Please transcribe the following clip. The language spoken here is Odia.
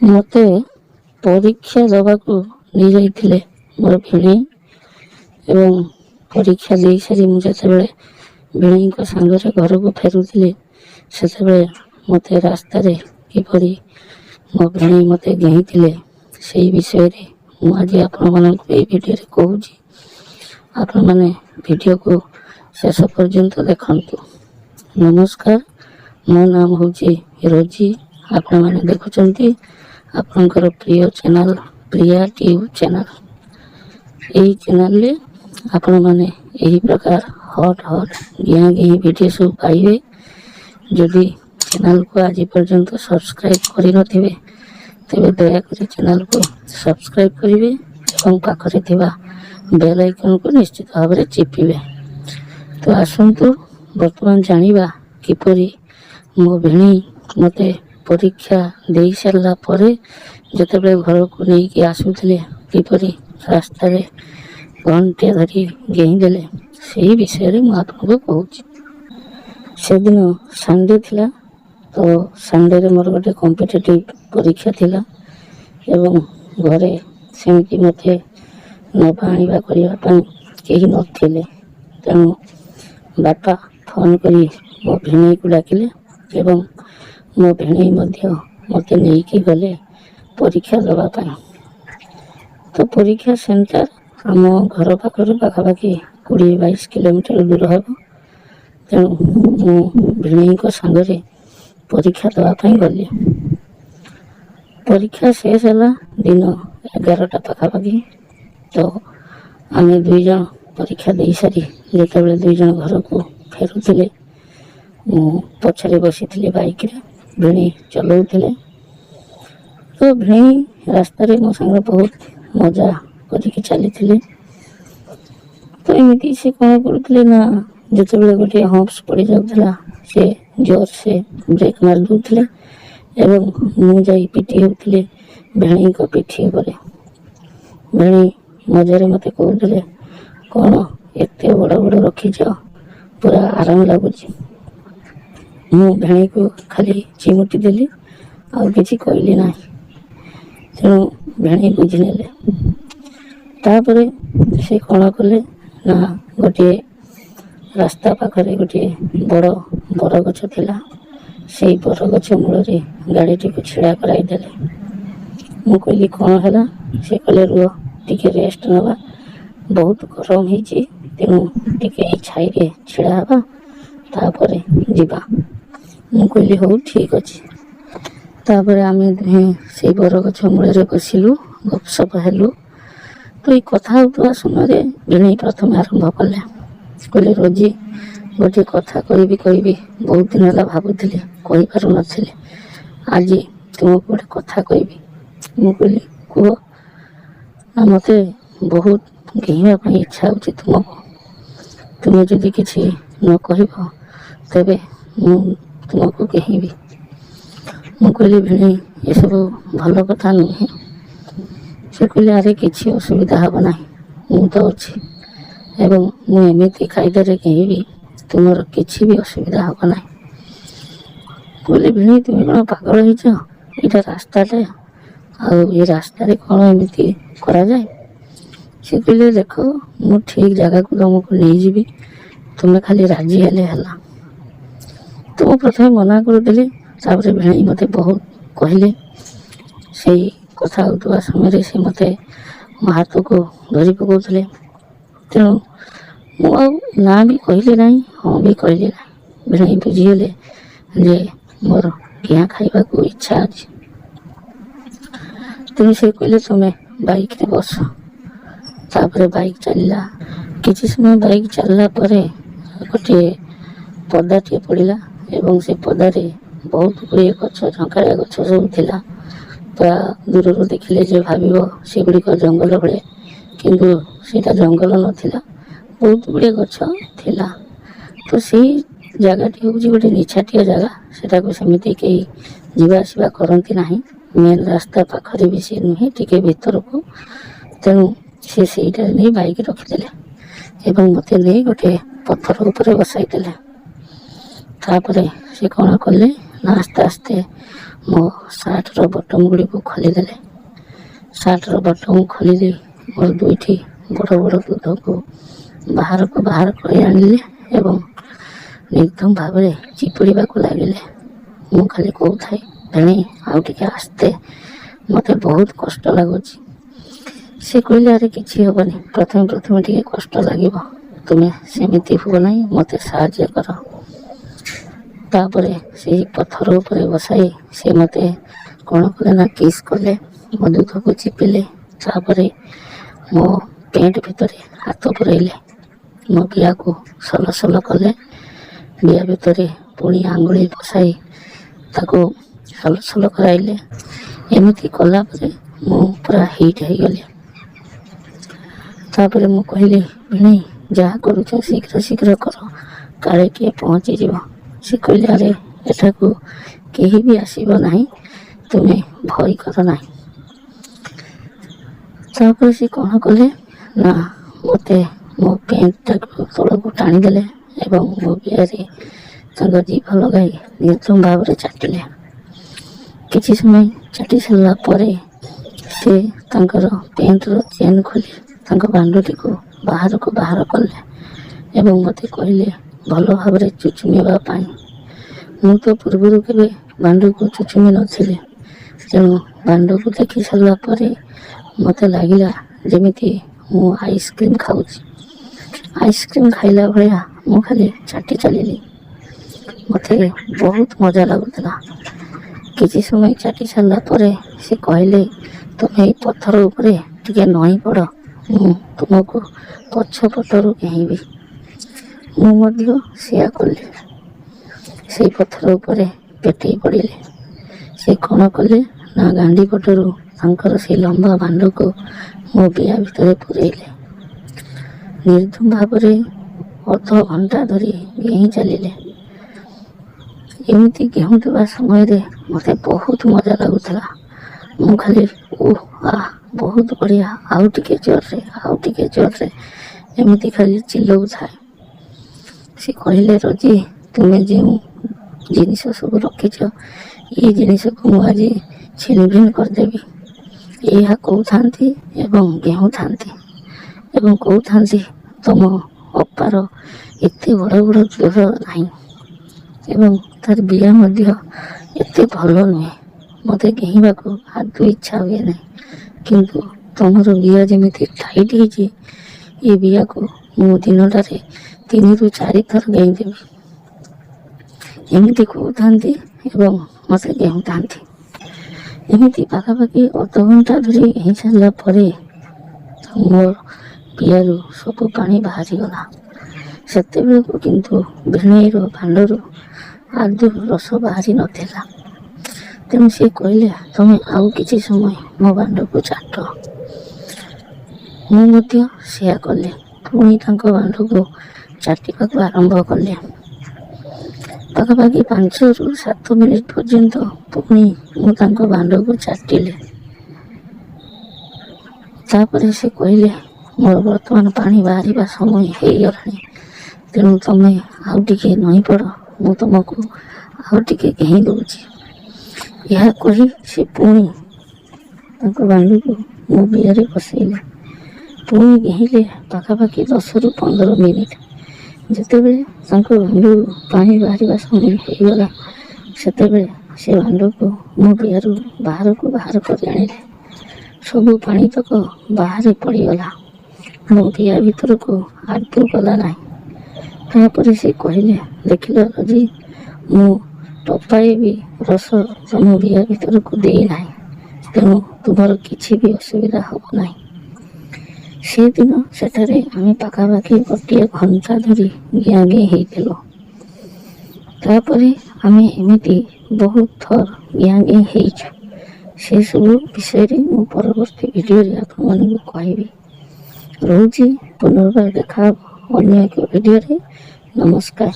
ମୋତେ ପରୀକ୍ଷା ଦେବାକୁ ନେଇଯାଇଥିଲେ ମୋର ଭିଣେଇ ଏବଂ ପରୀକ୍ଷା ଦେଇସାରି ମୁଁ ଯେତେବେଳେ ଭିଣେଇଙ୍କ ସାଙ୍ଗରେ ଘରକୁ ଫେରୁଥିଲି ସେତେବେଳେ ମୋତେ ରାସ୍ତାରେ କିପରି ମୋ ଭିଣେଇ ମୋତେ ଘେନିଥିଲେ ସେଇ ବିଷୟରେ ମୁଁ ଆଜି ଆପଣମାନଙ୍କୁ ଏଇ ଭିଡ଼ିଓରେ କହୁଛି। ଆପଣମାନେ ଭିଡ଼ିଓକୁ ଶେଷ ପର୍ଯ୍ୟନ୍ତ ଦେଖନ୍ତୁ। ନମସ୍କାର, ମୋ ନାମ ହେଉଛି ରୋଜି। ଆପଣମାନେ ଦେଖୁଛନ୍ତି ଆପଣଙ୍କର ପ୍ରିୟ ଚ୍ୟାନେଲ ପ୍ରିୟା ଟ୍ୟୁବ୍ ଚ୍ୟାନେଲ। ଏହି ଚ୍ୟାନେଲରେ ଆପଣମାନେ ଏହି ପ୍ରକାର ହଟ୍ ଗିଆଁ ଭିଡ଼ିଓ ସବୁ ପାଇବେ। ଯଦି ଚ୍ୟାନେଲକୁ ଆଜି ପର୍ଯ୍ୟନ୍ତ ସବସ୍କ୍ରାଇବ୍ କରିନଥିବେ ତେବେ ଦୟାକରି ଚ୍ୟାନେଲକୁ ସବସ୍କ୍ରାଇବ୍ କରିବେ ଏବଂ ପାଖରେ ଥିବା ବେଲ୍ ଆଇକନକୁ ନିଶ୍ଚିତ ଭାବରେ ଚିପିବେ। ତ ଆସନ୍ତୁ ବର୍ତ୍ତମାନ ଜାଣିବା କିପରି ମୋ ଭିଣେଇ ମୋତେ ପରୀକ୍ଷା ଦେଇ ସାରିଲା ପରେ ଯେତେବେଳେ ଘରକୁ ନେଇକି ଆସୁଥିଲେ କିପରି ରାସ୍ତାରେ ଘଣ୍ଟେ ଧରି ଘେଇଦେଲେ ସେହି ବିଷୟରେ ମୁଁ ଆପଣଙ୍କୁ କହୁଛି। ସେଦିନ ସଣ୍ଡେ ଥିଲା, ତ ସଣ୍ଡେରେ ମୋର ଗୋଟେ କମ୍ପିଟେଟିଭ୍ ପରୀକ୍ଷା ଥିଲା ଏବଂ ଘରେ ସେମିତି ମୋତେ ନେବା ଆଣିବା କରିବା ପାଇଁ କେହି ନଥିଲେ। ତେଣୁ ବାପା ଫୋନ୍ କରି ମୋ ଭିଣେଇକୁ ଡାକିଲେ ଏବଂ ମୋ ଭିଣେଇ ମଧ୍ୟ ମୋତେ ନେଇକି ଗଲେ ପରୀକ୍ଷା ଦେବା ପାଇଁ। ତ ପରୀକ୍ଷା ସେଣ୍ଟର ଆମ ଘର ପାଖରୁ ପାଖାପାଖି 20-22 କିଲୋମିଟର ଦୂର ହେବ। ତେଣୁ ମୁଁ ଭିଣେଇଙ୍କ ସାଙ୍ଗରେ ପରୀକ୍ଷା ଦେବା ପାଇଁ ଗଲି। ପରୀକ୍ଷା ଶେଷ ହେଲା ଦିନ 11ଟା ପାଖାପାଖି। ତ ଆମେ ଦୁଇ ଜଣ ପରୀକ୍ଷା ଦେଇସାରି ଯେତେବେଳେ ଦୁଇ ଜଣ ଘରକୁ ଫେରୁଥିଲେ, ମୁଁ ପଛରେ ବସିଥିଲି ବାଇକ୍ରେ, ଭିଣେଇ ଚଲାଉଥିଲେ। ତ ଭିଣେଇ ରାସ୍ତାରେ ମୋ ସାଙ୍ଗରେ ବହୁତ ମଜା କରିକି ଚାଲିଥିଲେ। ତ ଏମିତି ସେ କ'ଣ କରୁଥିଲେ ନା, ଯେତେବେଳେ ଗୋଟିଏ ହମ୍ପସ୍ ପଡ଼ିଯାଉଥିଲା ସେ ଜୋରସେ ବ୍ରେକ୍ ମାରି ଦେଉଥିଲେ ଏବଂ ମୁଁ ଯାଇ ପିଟି ହେଉଥିଲି ଭିଣେଇଙ୍କ ପିଠି ଉପରେ। ଭିଣେଇ ମଜାରେ ମୋତେ କହୁଥିଲେ, କ'ଣ ଏତେ ବଡ଼ ବଡ଼ ରଖିଛ, ପୁରା ଆରାମ ଲାଗୁଛି। ମୁଁ ଭିଣେଇକୁ ଖାଲି ଚିମୁଟି ଦେଲି, ଆଉ କିଛି କହିଲି ନାହିଁ। ତେଣୁ ଭିଣେଇ ବୁଝିନେଲେ। ତାପରେ ସେ କ'ଣ କଲେ ନା, ଗୋଟିଏ ରାସ୍ତା ପାଖରେ ଗୋଟିଏ ବଡ଼ ବରଗଛ ଥିଲା। ସେଇ ବରଗଛ ମୂଳରେ ଗାଡ଼ିଟିକୁ ଛିଡ଼ା କରାଇଦେଲେ। ମୁଁ କହିଲି କ'ଣ ହେଲା? ସେ କହିଲେ ରୁହ, ଟିକେ ରେଷ୍ଟ ନେବା, ବହୁତ ଗରମ ହେଇଛି, ତେଣୁ ଟିକେ ଏଇ ଛାଇରେ ଛିଡ଼ା ହେବା, ତାପରେ ଯିବା। ମୁଁ କହିଲି ହଉ ଠିକ୍ ଅଛି। ତାପରେ ଆମେ ଦୁହେଁ ସେଇ ବରଗଛ ମୂଳରେ ବସିଲୁ, ଗପସପ ହେଲୁ। ତ ଏଇ କଥା ହେଉଥିବା ସମୟରେ ଭିଣେଇ ପ୍ରଥମେ ଆରମ୍ଭ କଲେ, କହିଲେ ରୋଜି, ଗୋଟିଏ କଥା କହିବି ବହୁତ ଦିନ ହେଲା ଭାବୁଥିଲି, କହିପାରୁନଥିଲି। ଆଜି ତୁମକୁ ଗୋଟେ କଥା କହିବି। ମୁଁ କହିଲି କୁହ। ନା, ମୋତେ ବହୁତ ଘେନିବା ପାଇଁ ଇଚ୍ଛା ହେଉଛି ତୁମକୁ। ତୁମେ ଯଦି କିଛି ନ କହିବ ତେବେ ମୁଁ ତୁମକୁ ଘେନିବି। ମୁଁ କହିଲି ଭିଣେଇ, ଏସବୁ ଭଲ କଥା ନୁହେଁ। ସେ କହିଲେ ଆରେ କିଛି ଅସୁବିଧା ହେବ ନାହିଁ, ମୁଁ ତ ଅଛି ଏବଂ ମୁଁ ଏମିତି କାଇଦାରେ ଘେନିବି ତୁମର କିଛି ବି ଅସୁବିଧା ହେବ ନାହିଁ। କହିଲି ଭିଣେଇ, ତୁମେ କ'ଣ ପାଗଳ ହେଇଛ? ଏଇଟା ରାସ୍ତାଟା, ଆଉ ଏ ରାସ୍ତାରେ କ'ଣ ଏମିତି କରାଯାଏ? ସେ କହିଲେ ଦେଖ, ମୁଁ ଠିକ୍ ଜାଗାକୁ ତୁମକୁ ନେଇଯିବି, ତୁମେ ଖାଲି ରାଜି ହେଲେ ହେଲା। ତ ମୁଁ ପ୍ରଥମେ ମନା କରିଦେଲି। ତାପରେ ଭିଣେଇ ମୋତେ ବହୁତ କହିଲେ। ସେଇ କଥା ହେଉଥିବା ସମୟରେ ସେ ମୋତେ ମୋ ହାତକୁ ଧରି ପକାଉଥିଲେ। ତେଣୁ ମୁଁ ଆଉ ନା ବି କହିଲି ନାହିଁ, ହଁ ବି କହିଲି ନାହିଁ। ଭିଣେଇ ବୁଝିଗଲେ ଯେ ମୋର ଘିଆଁ ଖାଇବାକୁ ଇଚ୍ଛା ଅଛି। ତେଣୁ ସେ କହିଲେ ତୁମେ ବାଇକ୍ରେ ବସ। ତାପରେ ବାଇକ୍ ଚାଲିଲା। କିଛି ସମୟ ବାଇକ୍ ଚାଲିଲା ପରେ ଗୋଟିଏ ପଦାଟିଏ ପଡ଼ିଲା ଏବଂ ସେ ପଦାରେ ବହୁତ ଗୁଡ଼ିଏ ଗଛ, ଝଙ୍କାଳିଆ ଗଛ ସବୁ ଥିଲା। ପୁରା ଦୂରରୁ ଦେଖିଲେ ଯେ ଭାବିବ ସେଗୁଡ଼ିକ ଜଙ୍ଗଲ ଭଳିଆ, କିନ୍ତୁ ସେଇଟା ଜଙ୍ଗଲ ନଥିଲା, ବହୁତ ଗୁଡ଼ିଏ ଗଛ ଥିଲା। ତ ସେଇ ଜାଗାଟି ହେଉଛି ଗୋଟେ ନିଛାଟିଆ ଜାଗା। ସେଟାକୁ ସେମିତି କେହି ଯିବା ଆସିବା କରନ୍ତି ନାହିଁ। ମେନ୍ ରାସ୍ତା ପାଖରେ ବି ସେ ନୁହେଁ, ଟିକେ ଭିତରକୁ। ତେଣୁ ସେ ସେଇଟାରେ ନେଇ ବାଇକ୍ ରଖିଦେଲେ ଏବଂ ମୋତେ ନେଇ ଗୋଟିଏ ପଥର ଉପରେ ବସାଇଦେଲେ। ତାପରେ ସେ କ'ଣ କଲେ ନା ଆସ୍ତେ ଆସ୍ତେ ମୋ ସାର୍ଟର ବଟମ୍ ଗୁଡ଼ିକୁ ଖୋଲିଦେଲେ। ସାର୍ଟର ବଟମ୍ ଖୋଲିଦେଇ ମୋର ଦୁଇଟି ବଡ଼ ବଡ଼ ଦୁଧକୁ ବାହାର କରି ଆଣିଲେ ଏବଂ ନିର୍ଦ୍ଧୁମ ଭାବରେ ଚିପୁଡ଼ିବାକୁ ଲାଗିଲେ। ମୁଁ ଖାଲି କହୁଥାଏ, ଭେଣେଇ ଆଉ ଟିକେ ଆସ୍ତେ, ମୋତେ ବହୁତ କଷ୍ଟ ଲାଗୁଛି। ସେ କହିଲେ, ଆରେ କିଛି ହେବନି, ପ୍ରଥମେ ଟିକେ କଷ୍ଟ ଲାଗିବ, ତୁମେ ସେମିତି ହୁଅ ନାହିଁ, ମୋତେ ସାହାଯ୍ୟ କର। ତାପରେ ସେହି ପଥର ଉପରେ ବସାଇ ସେ ମୋତେ କ'ଣ କଲେ ନା କିସ୍ କଲେ, ମୋ ଦୁଧକୁ ଚିପିଲେ। ତାପରେ ମୋ ପ୍ୟାଣ୍ଟ ଭିତରେ ହାତ ପୁରାଇଲେ, ମୋ ବିଆକୁ ସଲସଲ କଲେ। ବିଆ ଭିତରେ ପୁଣି ଆଙ୍ଗୁଳି ବସାଇ ତାକୁ ସଲସଲ କରାଇଲେ। ଏମିତି କଲା ପରେ ମୁଁ ପୁରା ହିଟ୍ ହେଇଗଲି। ତାପରେ ମୁଁ କହିଲି, ଭିଣେଇ ଯାହା କରୁଛ ଶୀଘ୍ର କର, କାଳେ କିଏ ପହଞ୍ଚିଯିବ। ସେ କହିଲେ, ଆରେ ଏଠାକୁ କେହି ବି ଆସିବ ନାହିଁ, ତୁମେ ଭୟ କର ନାହିଁ। ତାପରେ ସେ କ'ଣ କଲେ ନା ମୋତେ ମୋ ପ୍ୟାଣ୍ଟଟାକୁ ତଳକୁ ଟାଣିଦେଲେ ଏବଂ ମୋ ବିଆରେ ତାଙ୍କ ଜିଭ ଲଗାଇ ନିର୍ଦ୍ଧୁମ ଭାବରେ ଚାଟିଲେ। କିଛି ସମୟ ଚାଟି ସାରିଲା ପରେ ସେ ତାଙ୍କର ପ୍ୟାଣ୍ଟର ଚେନ୍ ଖୋଲି ତାଙ୍କ ବାଣ୍ଡଟିକୁ ବାହାର କଲେ ଏବଂ ମୋତେ କହିଲେ ଭଲ ଭାବରେ ଚୁଚୁମିବା ପାଇଁ। ମୁଁ ତ ପୂର୍ବରୁ କେବେ ବାଣ୍ଡକୁ ଚୁଚୁମି ନଥିଲି, ତେଣୁ ବାଣ୍ଡକୁ ଦେଖି ସାରିଲା ପରେ ମୋତେ ଲାଗିଲା ଯେମିତି ମୁଁ ଆଇସ୍କ୍ରିମ୍ ଖାଉଛି। ଆଇସ୍କ୍ରିମ୍ ଖାଇଲା ଭଳିଆ ମୁଁ ଖାଲି ଚାଟି ଚାଲିଲି। ମୋତେ ବହୁତ ମଜା ଲାଗୁଥିଲା। କିଛି ସମୟ ଚାଟି ସାରିଲା ପରେ ସେ କହିଲେ, ତୁମେ ଏଇ ପଥର ଉପରେ ଟିକେ ନଇଁ ପଡ଼, ମୁଁ ତୁମକୁ ପଛ ପଟରୁ ଡେଇଁବି। ମୁଁ ମଧ୍ୟ ସେୟା କଲି। ସେଇ ପଥର ଉପରେ ପେଟେଇ ପଡ଼ିଲେ। ସେ କ'ଣ କଲେ ନା ଗାଣ୍ଡି ପଟରୁ ତାଙ୍କର ସେଇ ଲମ୍ବା ବାଣ୍ଡକୁ ମୋ ବିଆ ଭିତରେ ପୁରେଇଲେ। ନିର୍ଦ୍ଧୁମ ଭାବରେ ଅଧଘଣ୍ଟା ଧରି ଡେଇଁ ଚାଲିଲେ। ଏମିତି ଡେଉଁଥିବା ସମୟରେ ମୋତେ ବହୁତ ମଜା ଲାଗୁଥିଲା। ମୁଁ ଖାଲି ବହୁତ ବଢ଼ିଆ, ଆଉ ଟିକେ ଜୋରରେ ଏମିତି ଖାଲି ଚିଲଉଥାଏ। ସେ କହିଲେ, ରୋଜି ତୁମେ ଯେଉଁ ଜିନିଷ ସବୁ ରଖିଛ, ଏଇ ଜିନିଷକୁ ମୁଁ ଆଜି ଛିନଭିନ କରିଦେବି। ଏହା କହୁଥାନ୍ତି ଏବଂ ଡେଉଁଥାନ୍ତି ଏବଂ କହୁଥାନ୍ତି, ତୁମ ଅପାର ଏତେ ବଡ଼ ବଡ଼ ଦୁଧ ନାହିଁ ଏବଂ ତାର ବିଆ ମଧ୍ୟ ଏତେ ଭଲ ନୁହେଁ। ମୋତେ ଡେଇଁବାକୁ ଆଦୌ ଇଚ୍ଛା ହୁଏ ନାହିଁ, କିନ୍ତୁ ତୁମର ବିଆ ଯେମିତି ଟାଇଟ୍ ହେଇଛି, ଏ ବିଆକୁ ମୁଁ ଦିନଟାରେ 3ରୁ 4 ଥର ଡେଇଁଦେବି। ଏମିତି କହୁଥାନ୍ତି ଏବଂ ମୋତେ ଡେଉଁଥାନ୍ତି। ଏମିତି ପାଖାପାଖି ଅଧଘଣ୍ଟା ଧରି ଡେଇଁ ସାରିଲା ପରେ ମୋ ବିଆରୁ ସବୁ ପାଣି ବାହାରିଗଲା। ସେତେବେଳକୁ କିନ୍ତୁ ଭିଣେଇର ଭାଣ୍ଡରୁ ଆଦୌ ରସ ବାହାରି ନଥିଲା। ତେଣୁ ସେ କହିଲେ, ତୁମେ ଆଉ କିଛି ସମୟ ମୋ ଭାଣ୍ଡକୁ ଚାଟ। ମୁଁ ମଧ୍ୟ ସେୟା କଲି। ପୁଣି ତାଙ୍କ ଭାଣ୍ଡକୁ ଚାଟିବାକୁ ଆରମ୍ଭ କଲେ। ପାଖାପାଖି 5ରୁ 7 ମିନିଟ୍ ପର୍ଯ୍ୟନ୍ତ ପୁଣି ମୁଁ ତାଙ୍କ ଭାଣ୍ଡକୁ ଚାଟିଲି। ତାପରେ ସେ କହିଲେ, ମୋର ବର୍ତ୍ତମାନ ପାଣି ବାହାରିବା ସମୟ ହେଇଗଲାଣି, ତେଣୁ ତୁମେ ଆଉ ଟିକେ ନଇଁ ପଡ଼, ମୁଁ ତୁମକୁ ଆଉ ଟିକେ ଡେଇଁ ଦେଉଛି। ଏହା କହି ସେ ପୁଣି ତାଙ୍କ ଭାଣ୍ଡକୁ ମୋ ବିଆରେ ବସେଇଲେ। ପୁଣି ଡେଇଁଲେ ପାଖାପାଖି 10ରୁ 15 ମିନିଟ୍। ଯେତେବେଳେ ତାଙ୍କ ଭାଣ୍ଡରୁ ପାଣି ବାହାରିବା ସମୟ ହେଇଗଲା, ସେତେବେଳେ ସେ ଭାଣ୍ଡକୁ ମୋ ବିଆରୁ ବାହାର କରି ଆଣିଲେ। ସବୁ ପାଣିତକ ବାହାରେ ପଡ଼ିଗଲା, ମୋ ବିଆ ଭିତରକୁ ଆଦୌ ଗଲା ନାହିଁ। ତାପରେ ସେ କହିଲେ, ଦେଖିଲ ରୋଜି, ମୁଁ ଟୋପାଏ ବି ରସ ତମ ବିଆ ଭିତରକୁ ଦେଇନାହିଁ, ତେଣୁ ତୁମର କିଛି ବି ଅସୁବିଧା ହେବ ନାହିଁ। ସେଦିନ ସେଠାରେ ଆମେ ପାଖାପାଖି 1 ଘଣ୍ଟା ଧରି ଗିଁ ହେଇଥିଲୁ। ତାପରେ ଆମେ ଏମିତି ବହୁତ ଥର ଗିଁ ହେଇଛୁ। ସେସବୁ ବିଷୟରେ ମୁଁ ପରବର୍ତ୍ତୀ ଭିଡ଼ିଓରେ ଆପଣମାନଙ୍କୁ କହିବି। ରହୁଛି, ପୁନର୍ବାର ଦେଖା ହେବ ଅନ୍ୟ ଏକ ଭିଡ଼ିଓରେ। ନମସ୍କାର।